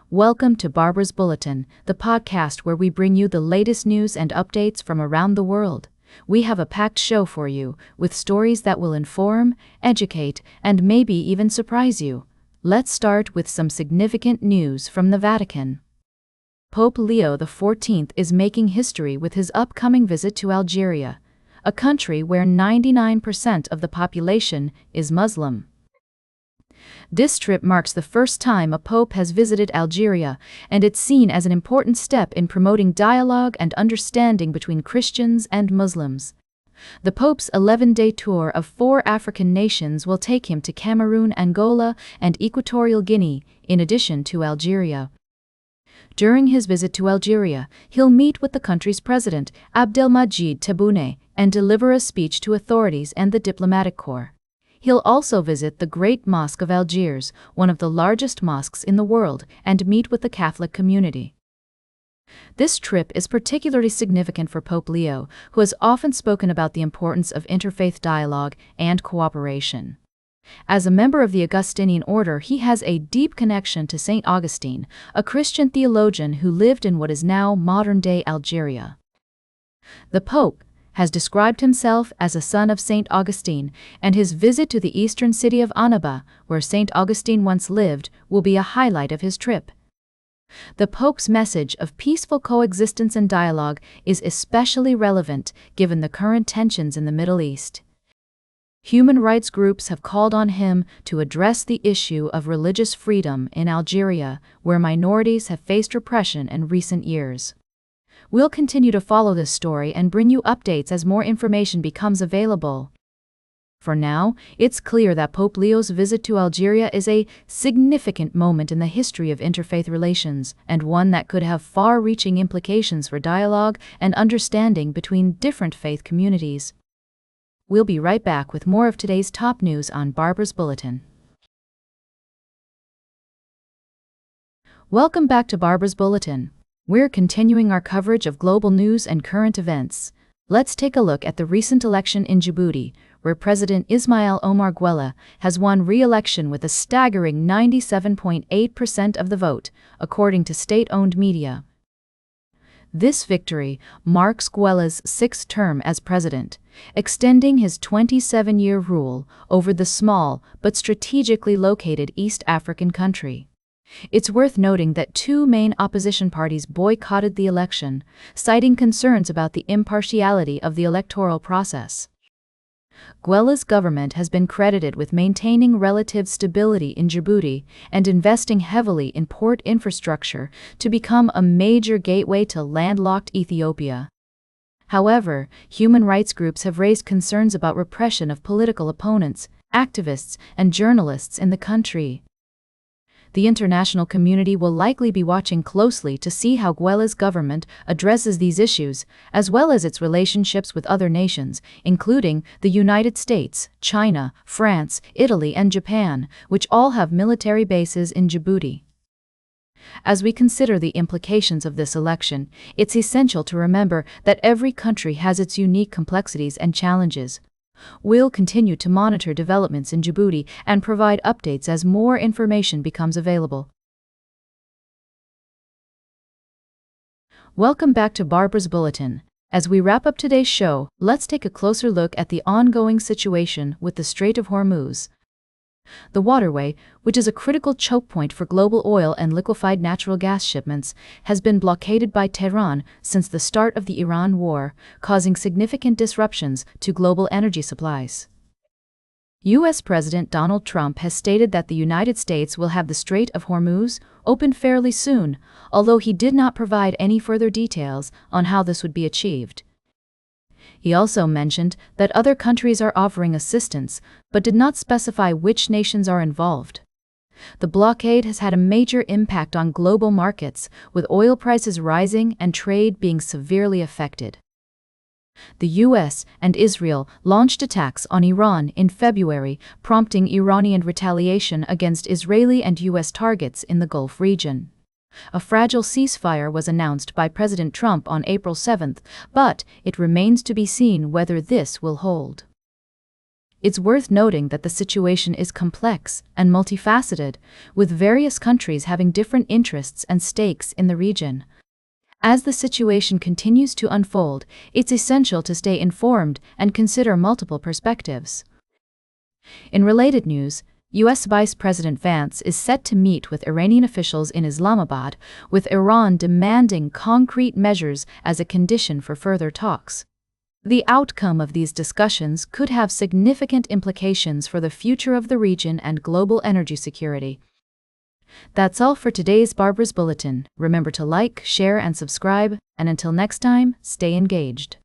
Welcome to Barbara's Bulletin, the podcast where we bring you the latest news and updates from around the world. We have a packed show for you, with stories that will inform, educate, and maybe even surprise you. Let's start with some significant news from the Vatican. Pope Leo XIV is making history with his upcoming visit to Algeria, a country where 99% of the population is Muslim. This trip marks the first time a pope has visited Algeria, and it's seen as an important step in promoting dialogue and understanding between Christians and Muslims. The Pope's 11-day tour of 4 African nations will take him to Cameroon, Angola, and Equatorial Guinea, in addition to Algeria. During his visit to Algeria, he'll meet with the country's president, Abdelmadjid Tebboune, and deliver a speech to authorities and the diplomatic corps. He'll also visit the Great Mosque of Algiers, one of the largest mosques in the world, and meet with the Catholic community. This trip is particularly significant for Pope Leo, who has often spoken about the importance of interfaith dialogue and cooperation. As a member of the Augustinian order, he has a deep connection to Saint Augustine, a Christian theologian who lived in what is now modern-day Algeria. The Pope has described himself as a son of Saint Augustine, and his visit to the eastern city of Annaba, where Saint Augustine once lived, will be a highlight of his trip. The Pope's message of peaceful coexistence and dialogue is especially relevant given the current tensions in the Middle East. Human rights groups have called on him to address the issue of religious freedom in Algeria, where minorities have faced repression in recent years. We'll continue to follow this story and bring you updates as more information becomes available. For now, it's clear that Pope Leo's visit to Algeria is a significant moment in the history of interfaith relations, and one that could have far-reaching implications for dialogue and understanding between different faith communities. We'll be right back with more of today's top news on Barbara's Bulletin. Welcome back to Barbara's Bulletin. We're continuing our coverage of global news and current events. Let's take a look at the recent election in Djibouti, where President Ismail Omar Guelleh has won re-election with a staggering 97.8% of the vote, according to state-owned media. This victory marks Guelleh's 6th term as president, extending his 27-year rule over the small but strategically located East African country. It's worth noting that 2 main opposition parties boycotted the election, citing concerns about the impartiality of the electoral process. Guelleh's government has been credited with maintaining relative stability in Djibouti and investing heavily in port infrastructure to become a major gateway to landlocked Ethiopia. However, human rights groups have raised concerns about repression of political opponents, activists, and journalists in the country. The international community will likely be watching closely to see how Guelleh's government addresses these issues, as well as its relationships with other nations, including the United States, China, France, Italy, and Japan, which all have military bases in Djibouti. As we consider the implications of this election, it's essential to remember that every country has its unique complexities and challenges. We'll continue to monitor developments in Djibouti and provide updates as more information becomes available. Welcome back to Barbara's Bulletin. As we wrap up today's show, let's take a closer look at the ongoing situation with the Strait of Hormuz. The waterway, which is a critical choke point for global oil and liquefied natural gas shipments, has been blockaded by Tehran since the start of the Iran war, causing significant disruptions to global energy supplies. U.S. President Donald Trump has stated that the United States will have the Strait of Hormuz open fairly soon, although he did not provide any further details on how this would be achieved. He also mentioned that other countries are offering assistance, but did not specify which nations are involved. The blockade has had a major impact on global markets, with oil prices rising and trade being severely affected. The U.S. and Israel launched attacks on Iran in February, prompting Iranian retaliation against Israeli and U.S. targets in the Gulf region. A fragile ceasefire was announced by President Trump on April 7, but it remains to be seen whether this will hold. it's worth noting that the situation is complex and multifaceted, with various countries having different interests and stakes in the region. As the situation continues to unfold, it's essential to stay informed and consider multiple perspectives. In related news, U.S. Vice President Vance is set to meet with Iranian officials in Islamabad, with Iran demanding concrete measures as a condition for further talks. The outcome of these discussions could have significant implications for the future of the region and global energy security. That's all for today's Barbara's Bulletin. Remember to like, share, and subscribe, and until next time, stay engaged.